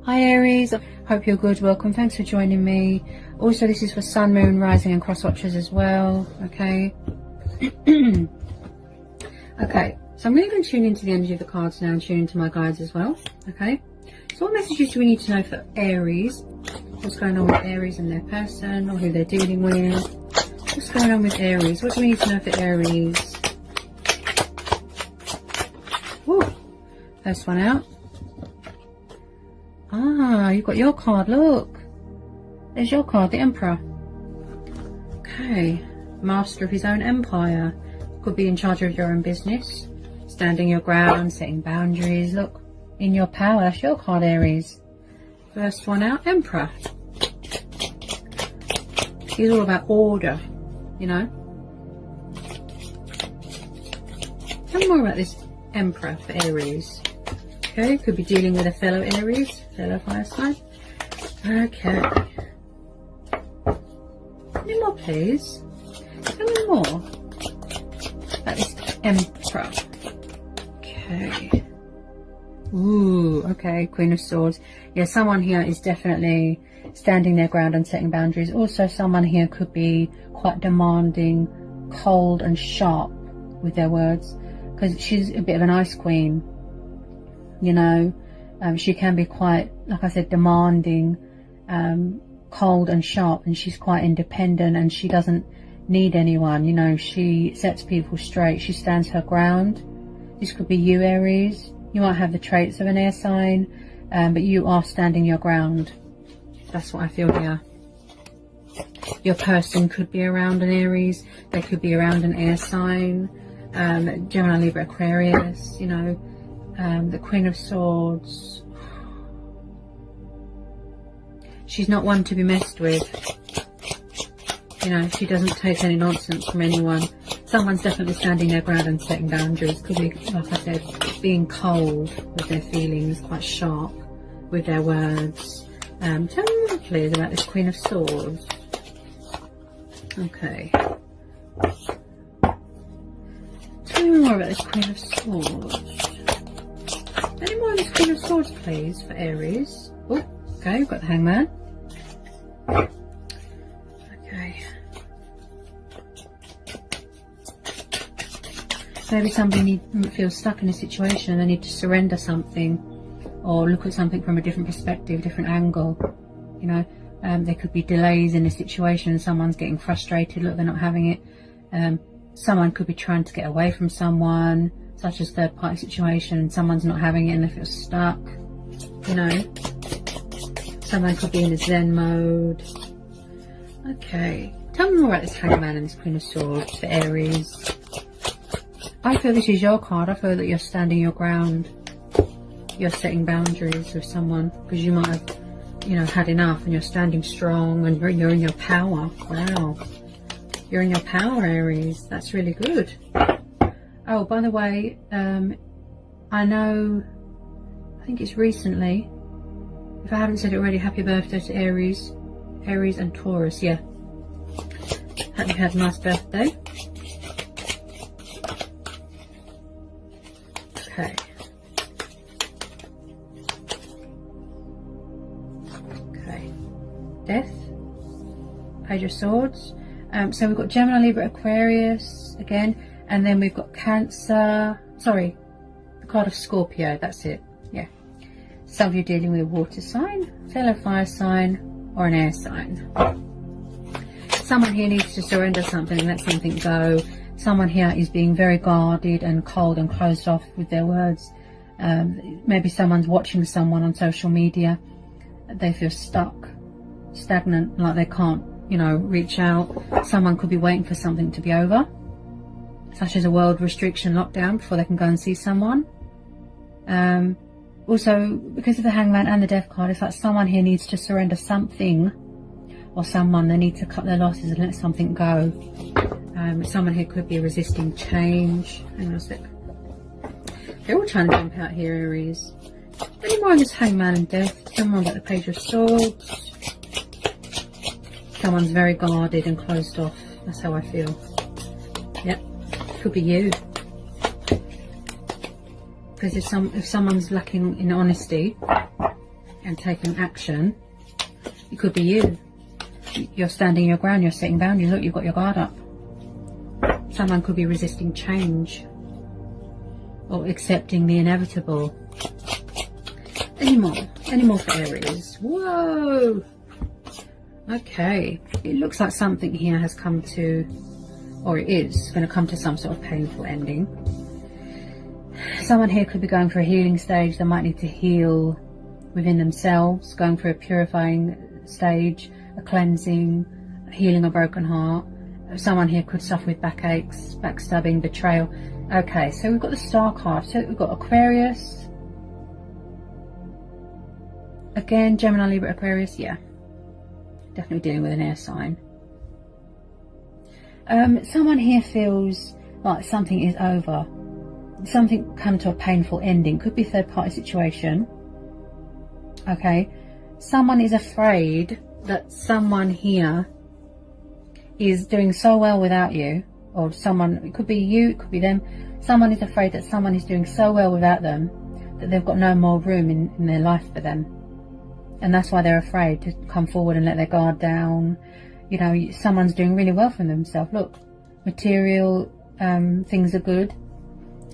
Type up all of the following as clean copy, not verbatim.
Hi Aries, hope you're good. Welcome, thanks for joining me. Also, this is for Sun, Moon, Rising and cross watchers as well. Okay. Okay, so I'm going to tune into the energy of the cards now and tune into my guides as well. Okay, so what messages do we need to know for Aries? What's going on with Aries and their person, or who they're dealing with? What's going on with Aries? What do we need to know for Aries? Woo. First one out. Ah, you've got your card, look. There's your card, the Emperor. Okay, master of his own empire. Could be in charge of your own business. Standing your ground, setting boundaries. Look, in your power, that's your card, Aries. First one out, Emperor. He's all about order, you know. Tell me more about this Emperor for Aries. Okay, could be dealing with a fellow Aries, fellow fire sign. Okay. Any more, please? Tell me more about this Emperor. Okay. Ooh, okay, Queen of Swords. Yeah, someone here is definitely standing their ground and setting boundaries. Also, someone here could be quite demanding, cold and sharp with their words, because she's a bit of an ice queen. You know, she can be quite, like I said, demanding, cold and sharp, and she's quite independent and she doesn't need anyone. You know, she sets people straight. She stands her ground. This could be you, Aries. You might have the traits of an air sign, but you are standing your ground. That's what I feel here. Your person could be around an Aries. They could be around an air sign, Gemini, Libra, Aquarius, you know. The Queen of Swords. She's not one to be messed with. You know, she doesn't take any nonsense from anyone. Someone's definitely standing their ground and setting boundaries. Could be, like I said, being cold with their feelings, quite sharp with their words. Tell me more, please, about this Queen of Swords. Okay. Tell me more about this Queen of Swords. Any more on this Queen of Swords, please, for Aries? Oh, okay, we've got the Hangman. Okay. Maybe somebody feels stuck in a situation and they need to surrender something, or look at something from a different perspective, different angle. You know, there could be delays in a situation and someone's getting frustrated. Look, they're not having it. Someone could be trying to get away from someone, such as third party situation, and someone's not having it and they feel stuck. You know, someone could be in a Zen mode. Okay, tell me more about this Hangman and this Queen of Swords for Aries. I feel this is your card. I feel that you're standing your ground. You're setting boundaries with someone because you might have, you know, had enough, and you're standing strong and you're in your power. Wow, you're in your power, Aries. That's really good. Oh, by the way, I know, I think it's recently, if I haven't said it already, happy birthday to Aries. Aries and Taurus, yeah. Hope you had a nice birthday. Okay. Okay. Death. Page of Swords. So we've got Gemini, Libra, Aquarius again. And then we've got Cancer, sorry, the card of Scorpio, that's it, yeah. Some of you dealing with a water sign, fellow fire sign, or an air sign. Someone here needs to surrender something and let something go. Someone here is being very guarded and cold and closed off with their words. Maybe someone's watching someone on social media. They feel stuck, stagnant, like they can't, you know, reach out. Someone could be waiting for something to be over, such as a world restriction lockdown, before they can go and see someone. Also, because of the Hangman and the Death card, it's like someone here needs to surrender something or someone. They need to cut their losses and let something go. Someone here could be resisting change. Hang on a sec. They're all trying to jump out here, Aries. Any more on this Hangman and Death? Tell me more about the Page of Swords. Someone's very guarded and closed off. That's how I feel. Yep. Could be you. Because if someone's lacking in honesty, and taking action. It could be you. You're standing your ground, you're setting boundaries. Look, you've got your guard up. Someone could be resisting change or accepting the inevitable. Any more for Aries? Whoa! Okay, it looks like something here has come to, or it is going to come to some sort of painful ending. Someone here could be going for a healing stage. They might need to heal within themselves, going through a purifying stage, a cleansing, healing a broken heart. Someone here could suffer with backaches, backstabbing, betrayal. Okay, so we've got the Star card. So we've got Aquarius. Again, Gemini, Libra, Aquarius. Yeah, definitely dealing with an air sign. Someone here feels like something is over. Something come to a painful ending. Could be third party situation. Okay, someone is afraid that someone here is doing so well without you, or someone, it could be you, it could be them. Someone is afraid that someone is doing so well without them that they've got no more room in their life for them, and that's why they're afraid to come forward and let their guard down. You know, someone's doing really well for themselves. Look, material things are good.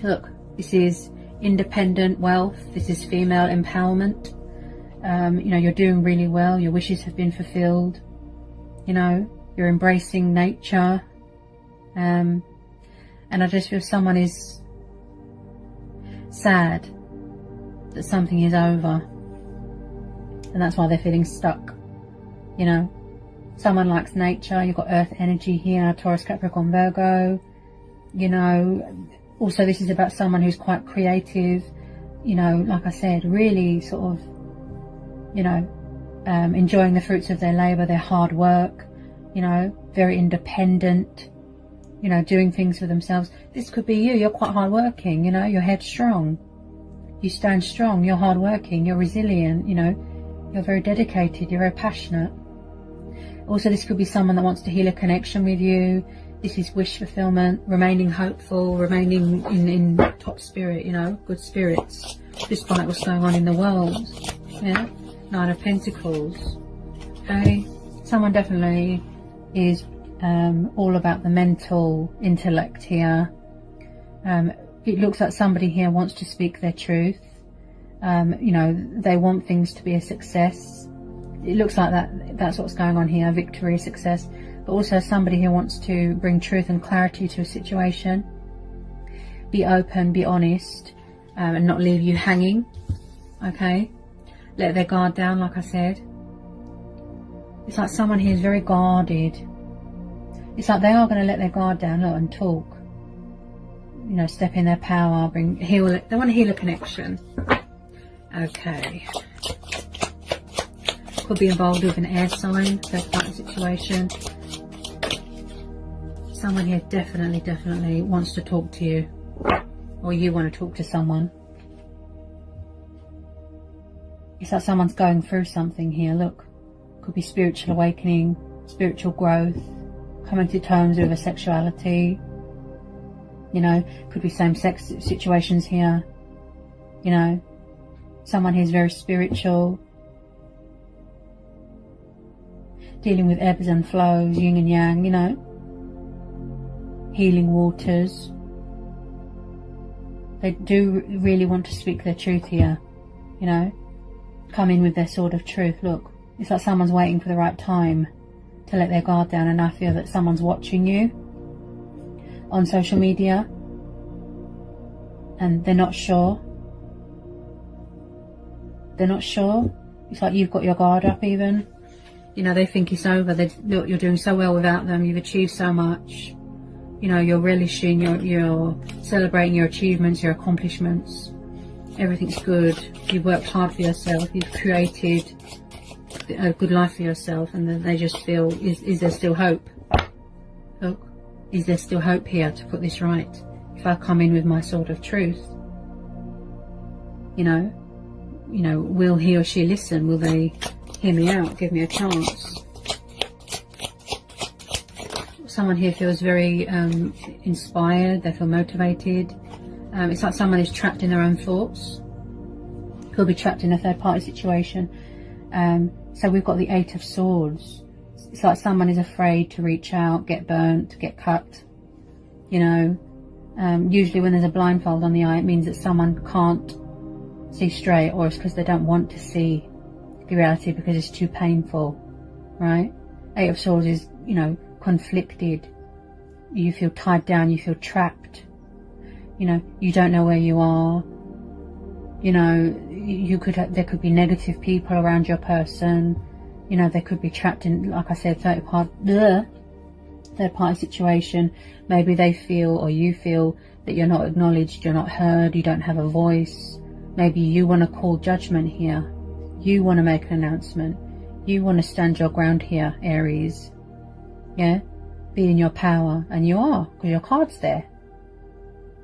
Look, this is independent wealth. This is female empowerment. You know, you're doing really well. Your wishes have been fulfilled. You know, you're embracing nature. And I just feel someone is sad that something is over. And that's why they're feeling stuck. You know, someone likes nature. You've got earth energy here. Taurus, Capricorn, Virgo. You know, also this is about someone who's quite creative. You know, like I said, really sort of, you know, enjoying the fruits of their labour, their hard work, you know, very independent, you know, doing things for themselves. This could be you. You're quite hardworking, you know, you're headstrong, you stand strong, you're hardworking, you're resilient, you know, you're very dedicated, you're very passionate. Also, this could be someone that wants to heal a connection with you. This is wish fulfillment, remaining hopeful, remaining in top spirit, you know, good spirits, despite what's going on in the world. Yeah. Nine of Pentacles. Okay, someone definitely is all about the mental intellect here. It looks like somebody here wants to speak their truth. You know, they want things to be a success. It looks like that's what's going on here, victory, success. But also somebody who wants to bring truth and clarity to a situation. Be open, be honest, and not leave you hanging. Okay. Let their guard down, like I said. It's like someone here is very guarded. It's like they are going to let their guard down, look, and talk. You know, step in their power, heal. They want to heal a connection. Okay. Could be involved with an air sign, third party situation. Someone here definitely wants to talk to you, or you want to talk to someone. It's like someone's going through something here. Look, could be spiritual awakening, spiritual growth, coming to terms with a sexuality. You know, could be same-sex situations here. You know, someone who's very spiritual, dealing with ebbs and flows, yin and yang. You know, healing waters. They do really want to speak their truth here. You know. Come in with their sword of truth. Look, it's like someone's waiting for the right time to let their guard down, and I feel that someone's watching you on social media and they're not sure. They're not sure. It's like you've got your guard up even. You know, they think it's over. Look, you're doing so well without them. You've achieved so much. You know, you're relishing, you're celebrating your achievements, your accomplishments. Everything's good. You've worked hard for yourself. You've created a good life for yourself, and then they just feel, is there still hope? Look, is there still hope here to put this right? If I come in with my sword of truth, you know, will he or she listen? Will they hear me out? Give me a chance? Someone here feels very inspired. They feel motivated. It's like someone is trapped in their own thoughts. Could be trapped in a third party situation. So we've got the Eight of Swords. It's like someone is afraid to reach out, get burnt, get cut. You know, usually when there's a blindfold on the eye, it means that someone can't see straight, or it's because they don't want to see the reality because it's too painful, right? Eight of Swords is, you know, conflicted. You feel tied down, you feel trapped. You know, you don't know where you are. You know, there could be negative people around your person. You know, they could be trapped in, like I said, third party situation. Maybe they feel, or you feel, that you're not acknowledged, you're not heard, you don't have a voice. Maybe you want to call judgment here. You want to make an announcement. You want to stand your ground here, Aries. Yeah? Be in your power. And you are, because your card's there.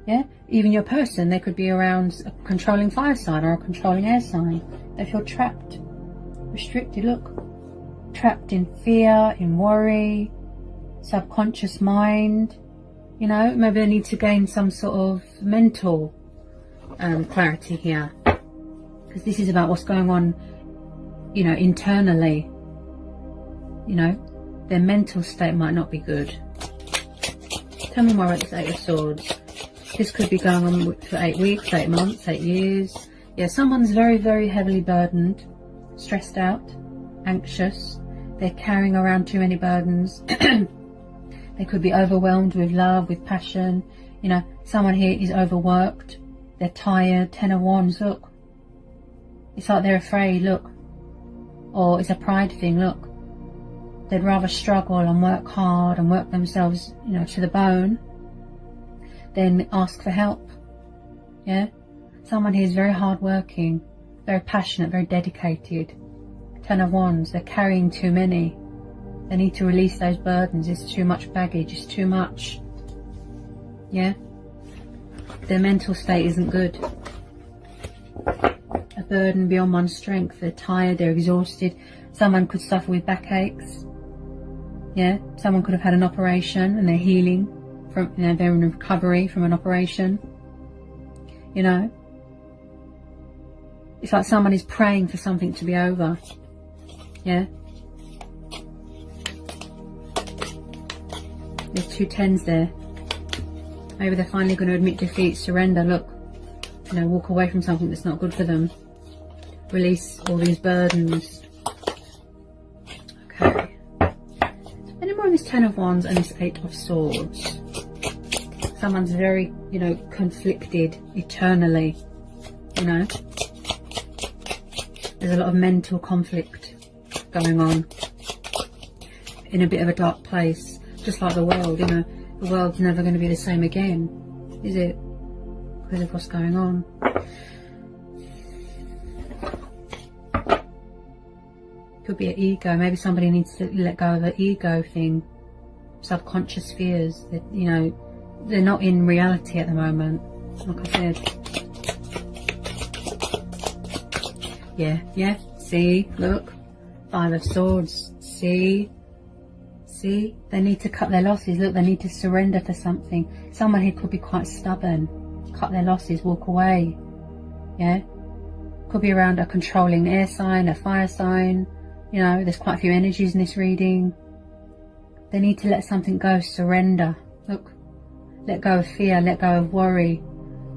Yeah? Even your person, they could be around a controlling fire sign or a controlling air sign. They feel trapped, restricted, look. Trapped in fear, in worry, subconscious mind. You know, maybe they need to gain some sort of mental clarity here. Because this is about what's going on, you know, internally. You know, their mental state might not be good. Tell me more about this Eight of Swords. This could be going on for 8 weeks, 8 months, 8 years. Yeah, someone's very, very heavily burdened, stressed out, anxious. They're carrying around too many burdens. They could be overwhelmed with love, with passion. You know, someone here is overworked. They're tired. 10 of Wands, look. It's like they're afraid, look. Or it's a pride thing, look. They'd rather struggle and work hard and work themselves, you know, to the bone than ask for help. Yeah? Someone here is very hardworking, very passionate, very dedicated. 10 of Wands, they're carrying too many. They need to release those burdens. It's too much baggage, it's too much. Yeah? Their mental state isn't good. A burden beyond one's strength. They're tired, they're exhausted. Someone could suffer with backaches. Yeah? Someone could have had an operation and they're healing. From, you know, they're in recovery from an operation. You know? It's like someone is praying for something to be over. Yeah? There's 2 10s there. Maybe they're finally going to admit defeat, surrender, look. You know, walk away from something that's not good for them. Release all these burdens. Okay. Any more on this 10 of Wands and this 8 of Swords? Someone's very, you know, conflicted eternally. You know? There's a lot of mental conflict going on. In a bit of a dark place. Just like the world, you know. The world's never going to be the same again, is it? Because of what's going on. Could be an ego. Maybe somebody needs to let go of an ego thing. Subconscious fears. That, you know, they're not in reality at the moment. Like I said. Yeah. See, look. 5 of Swords. See, they need to cut their losses. Look, they need to surrender to something. Someone here could be quite stubborn. Cut their losses, walk away. Yeah? Could be around a controlling air sign, a fire sign. You know, there's quite a few energies in this reading. They need to let something go, surrender. Look, let go of fear, let go of worry,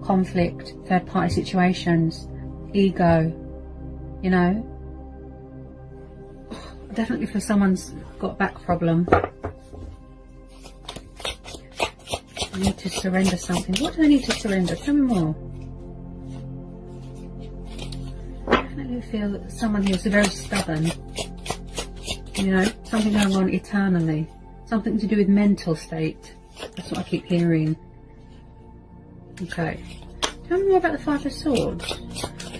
conflict, third party situations, ego. You know? Definitely for someone's got a back problem. They need to surrender something. What do they need to surrender? Tell me more. I definitely feel that someone who's very stubborn. You know, something going on eternally. Something to do with mental state. That's what I keep hearing. Okay. Tell me more about the 5 of Swords.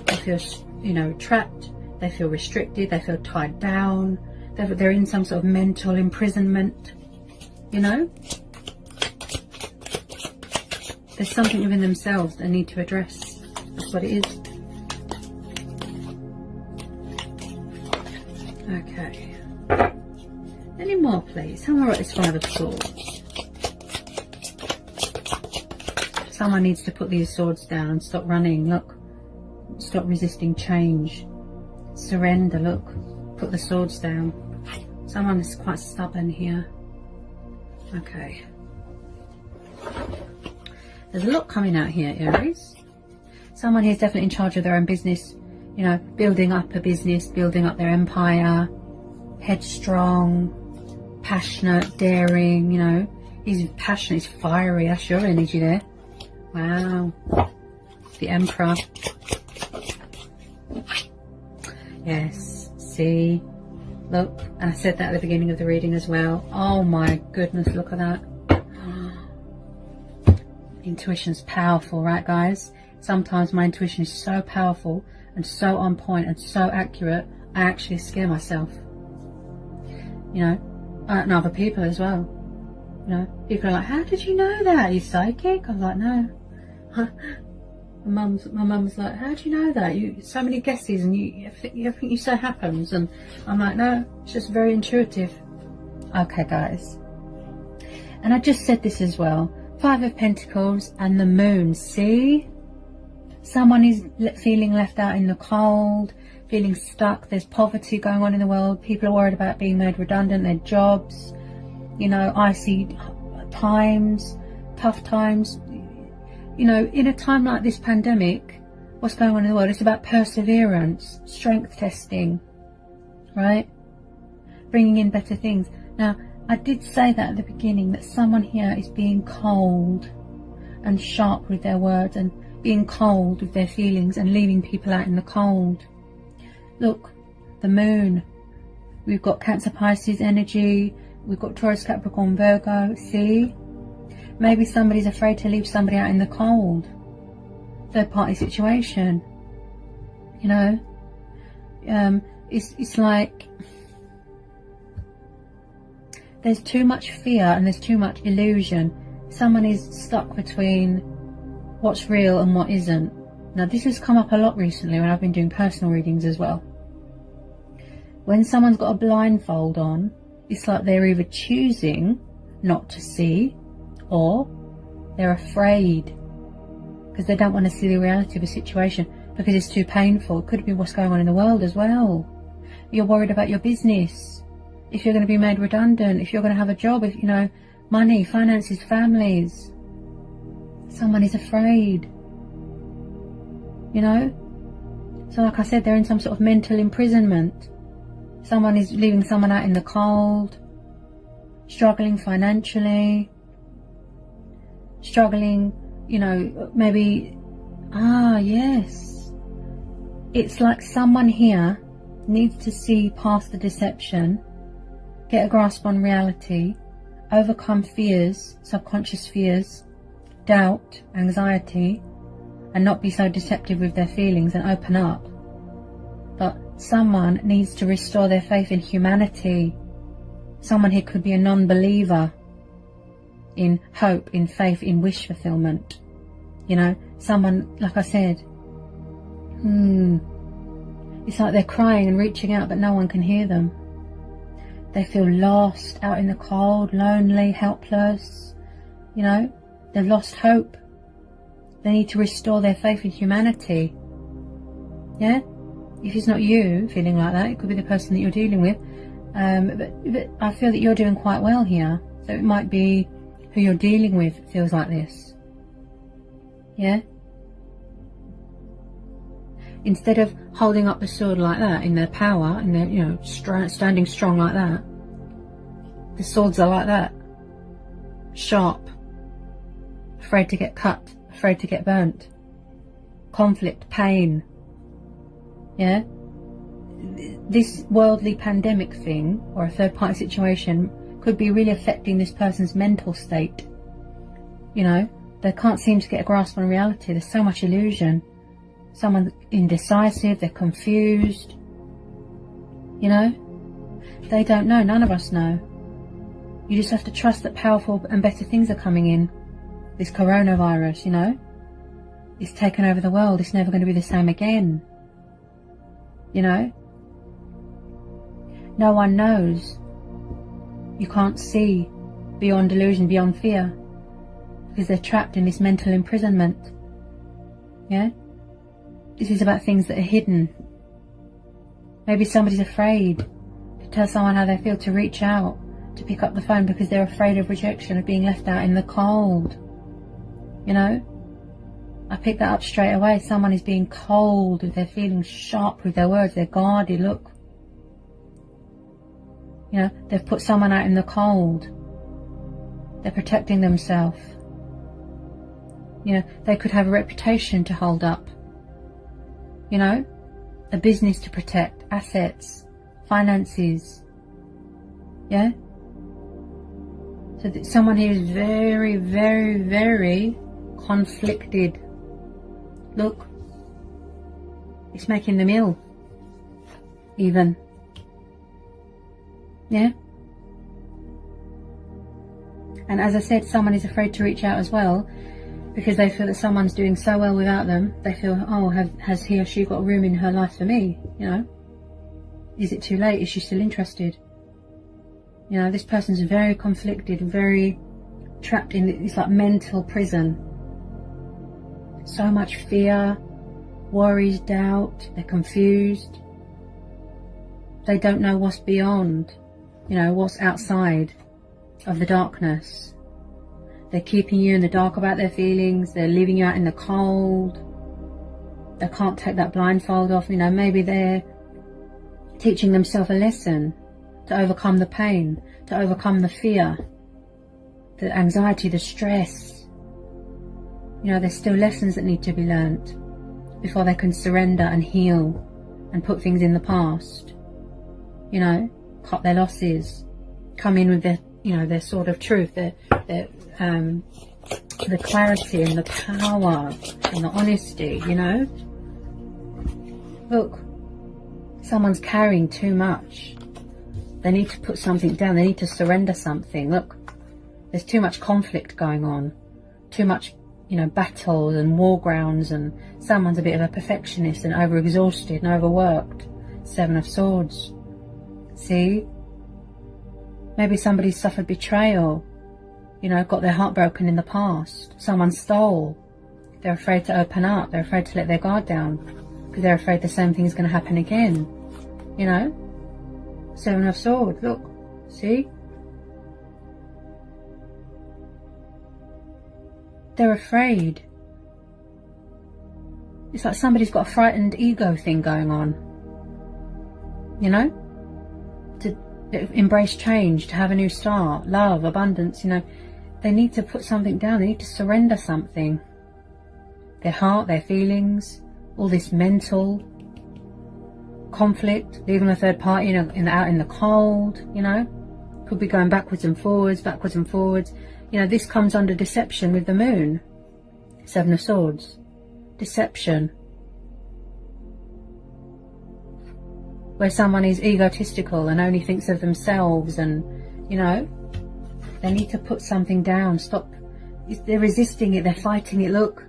They feel, you know, trapped. They feel restricted. They feel tied down. They're in some sort of mental imprisonment. You know? There's something within themselves they need to address. That's what it is. Okay. Any more, please? Tell me about this 5 of Swords. Someone needs to put these swords down and stop running. Look. Stop resisting change. Surrender, look. Put the swords down. Someone is quite stubborn here. Okay. There's a lot coming out here, Aries. Someone here is definitely in charge of their own business. You know, building up a business, building up their empire. Headstrong, passionate, daring, you know. He's passionate, he's fiery. That's your energy there. Wow. The Emperor. Yes, see, look, and I said that at the beginning of the reading as well. Oh my goodness, look at that. Intuition's powerful, right guys? Sometimes my intuition is so powerful and so on point and so accurate, I actually scare myself. You know, and other people as well. You know, people are like, how did you know that? Are you psychic? I was like, no. My mum's like, how do you know that? You so many guesses and you think you say happens, and I'm like, no, it's just very intuitive. Okay guys, and I just said this as well, 5 of Pentacles and the Moon. See, someone is feeling left out in the cold, feeling stuck. There's poverty going on in the world. People are worried about being made redundant, their jobs, you know, icy times, tough times. You know, in a time like this pandemic, what's going on in the world? It's about perseverance, strength testing, right? Bringing in better things. Now, I did say that at the beginning, that someone here is being cold and sharp with their words and being cold with their feelings and leaving people out in the cold. Look, the Moon. We've got Cancer, Pisces energy. We've got Taurus, Capricorn, Virgo. See? Maybe somebody's afraid to leave somebody out in the cold. Third party situation. You know? It's like there's too much fear and there's too much illusion. Someone is stuck between what's real and what isn't. Now this has come up a lot recently when I've been doing personal readings as well. When someone's got a blindfold on, it's like they're either choosing not to see, or they're afraid because they don't want to see the reality of a situation because it's too painful. It could be what's going on in the world as well. You're worried about your business, if you're going to be made redundant, if you're going to have a job, if you know, money, finances, families. Someone is afraid, you know. So like I said, they're in some sort of mental imprisonment. Someone is leaving someone out in the cold, struggling financially, struggling, you know, maybe, yes. It's like someone here needs to see past the deception, get a grasp on reality, overcome fears, subconscious fears, doubt, anxiety, and not be so deceptive with their feelings and open up. But someone needs to restore their faith in humanity. Someone here could be a non-believer in hope, in faith, in wish fulfillment. You know, someone, like I said, it's like they're crying and reaching out but no one can hear them. They feel lost, out in the cold, lonely, helpless. You know, they've lost hope. They need to restore their faith in humanity. Yeah? If it's not you feeling like that, it could be the person that you're dealing with. But I feel that you're doing quite well here. So it might be who you're dealing with feels like this. Yeah? Instead of holding up the sword like that in their power, in their, you know, standing strong like that, the swords are like that. Sharp. Afraid to get cut. Afraid to get burnt. Conflict. Pain. Yeah? This worldly pandemic thing, or a third party situation, could be really affecting this person's mental state. You know, they can't seem to get a grasp on reality. There's so much illusion. Someone's indecisive, they're confused. You know? They don't know, none of us know. You just have to trust that powerful and better things are coming in. This coronavirus, you know? It's taken over the world. It's never going to be the same again. You know? No one knows. You can't see beyond delusion, beyond fear, because they're trapped in this mental imprisonment. Yeah? This is about things that are hidden. Maybe somebody's afraid to tell someone how they feel, to reach out, to pick up the phone, because they're afraid of rejection, of being left out in the cold. You know, I picked that up straight away. Someone is being cold with their feelings, sharp with their words, they're guarded. Look, you know, they've put someone out in the cold. They're protecting themselves. You know, they could have a reputation to hold up. You know, a business to protect, assets, finances. Yeah? So that someone here is very, very, very conflicted. Look, it's making them ill. Even. Yeah? And as I said, someone is afraid to reach out as well, because they feel that someone's doing so well without them. They feel, oh, has he or she got room in her life for me? You know, is it too late? Is she still interested? You know, this person's very conflicted, very trapped in this like mental prison. So much fear, worries, doubt. They're confused. They don't know what's beyond, you know, what's outside of the darkness. They're keeping you in the dark about their feelings. They're leaving you out in the cold. They can't take that blindfold off. You know, maybe they're teaching themselves a lesson to overcome the pain, to overcome the fear, the anxiety, the stress. You know, there's still lessons that need to be learnt before they can surrender and heal and put things in the past. You know, cut their losses, come in with their, you know, their sort of truth, the clarity and the power and the honesty, you know. Look, someone's carrying too much. They need to put something down. They need to surrender something. Look, there's too much conflict going on. Too much, you know, battles and war grounds, and someone's a bit of a perfectionist and overexhausted and overworked. 7 of Swords. See? Maybe somebody suffered betrayal, you know, got their heart broken in the past. Someone stole. They're afraid to open up. They're afraid to let their guard down because they're afraid the same thing is going to happen again. You know? 7 of Swords. Look. See? They're afraid. It's like somebody's got a frightened ego thing going on. You know? To embrace change, to have a new start, love, abundance, you know. They need to put something down. They need to surrender something. Their heart, their feelings, all this mental conflict, leaving a third party, you know, out in the cold, you know. Could be going backwards and forwards, backwards and forwards. You know, this comes under deception with the moon. 7 of Swords. Deception. Where someone is egotistical and only thinks of themselves, and, you know, they need to put something down. Stop. They're resisting it. They're fighting it. Look.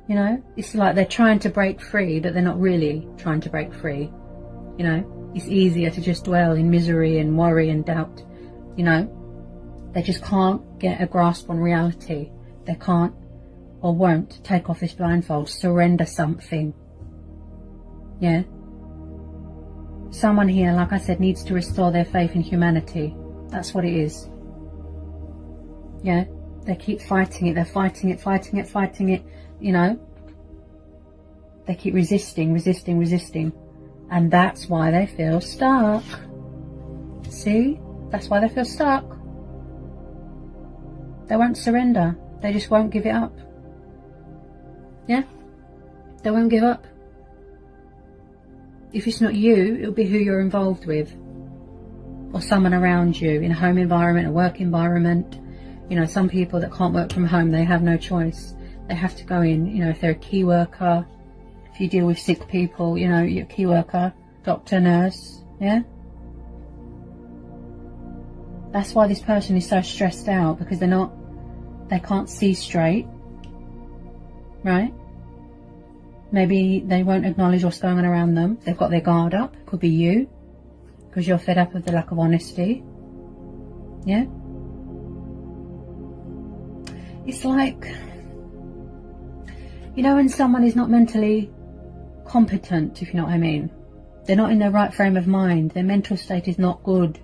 You know, it's like they're trying to break free, but they're not really trying to break free. You know, it's easier to just dwell in misery and worry and doubt. You know, they just can't get a grasp on reality. They can't or won't take off this blindfold, surrender something. Yeah. Someone here, like I said, needs to restore their faith in humanity. That's what it is. Yeah. They keep fighting it. They're fighting it, fighting it, fighting it. You know. They keep resisting, resisting, resisting. And that's why they feel stuck. See? That's why they feel stuck. They won't surrender. They just won't give it up. Yeah? They won't give up. If it's not you, it'll be who you're involved with. Or someone around you, in a home environment, a work environment. You know, some people that can't work from home, they have no choice. They have to go in. You know, if they're a key worker, if you deal with sick people, you know, you're a key worker, doctor, nurse, yeah? That's why this person is so stressed out, because they can't see straight, right? Maybe they won't acknowledge what's going on around them. They've got their guard up. Could be you, because you're fed up with the lack of honesty. Yeah? It's like, you know, when someone is not mentally competent, if you know what I mean. They're not in their right frame of mind. Their mental state is not good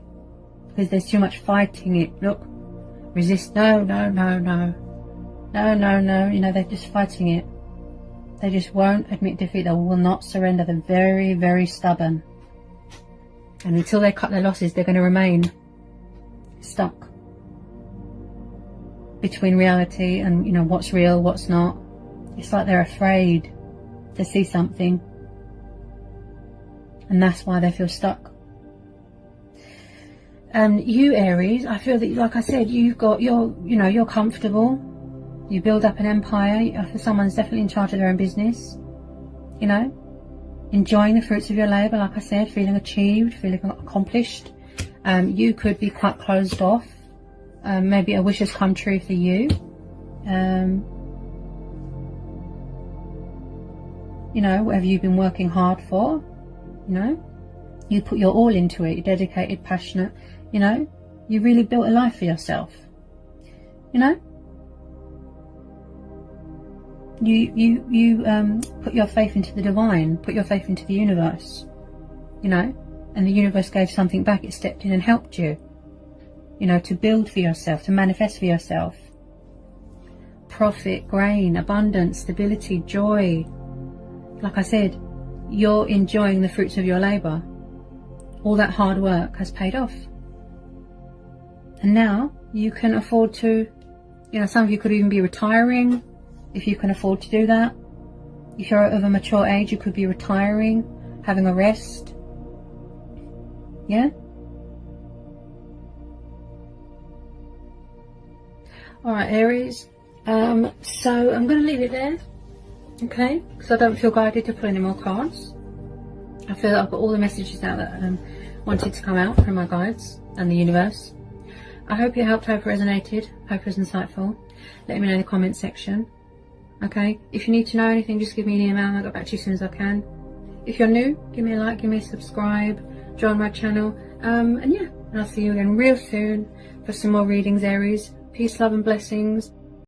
because there's too much fighting it. Look, resist, no, no, no, no, no, no, no. You know, they're just fighting it. They just won't admit defeat. They will not surrender. They're very, very stubborn. And until they cut their losses, they're going to remain stuck between reality and, you know, what's real, what's not. It's like they're afraid to see something. And that's why they feel stuck. And you, Aries, I feel that, like I said, you're comfortable. You build up an empire. I feel someone's definitely in charge of their own business. You know, enjoying the fruits of your labour, like I said, feeling achieved, feeling accomplished. You could be quite closed off. Maybe a wish has come true for you. You know, whatever you've been working hard for, you know, you put your all into it. You're dedicated, passionate, you know, you really built a life for yourself, you know. You put your faith into the divine, put your faith into the universe, you know, and the universe gave something back. It stepped in and helped you, you know, to build for yourself, to manifest for yourself. Profit, gain, abundance, stability, joy. Like I said, you're enjoying the fruits of your labour. All that hard work has paid off. And now you can afford to, you know, some of you could even be retiring, if you can afford to do that. If you're of a mature age, you could be retiring, having a rest. Yeah? Alright, Aries. So I'm going to leave it there. Okay? Because I don't feel guided to pull any more cards. I feel that I've got all the messages now that wanted to come out from my guides and the universe. I hope it helped, hope it resonated, hope it was insightful. Let me know in the comments section. Okay, if you need to know anything, just give me an email and I'll get back to you as soon as I can. If you're new, give me a like, give me a subscribe, join my channel, and yeah, and I'll see you again real soon for some more readings, Aries. Peace, love and blessings.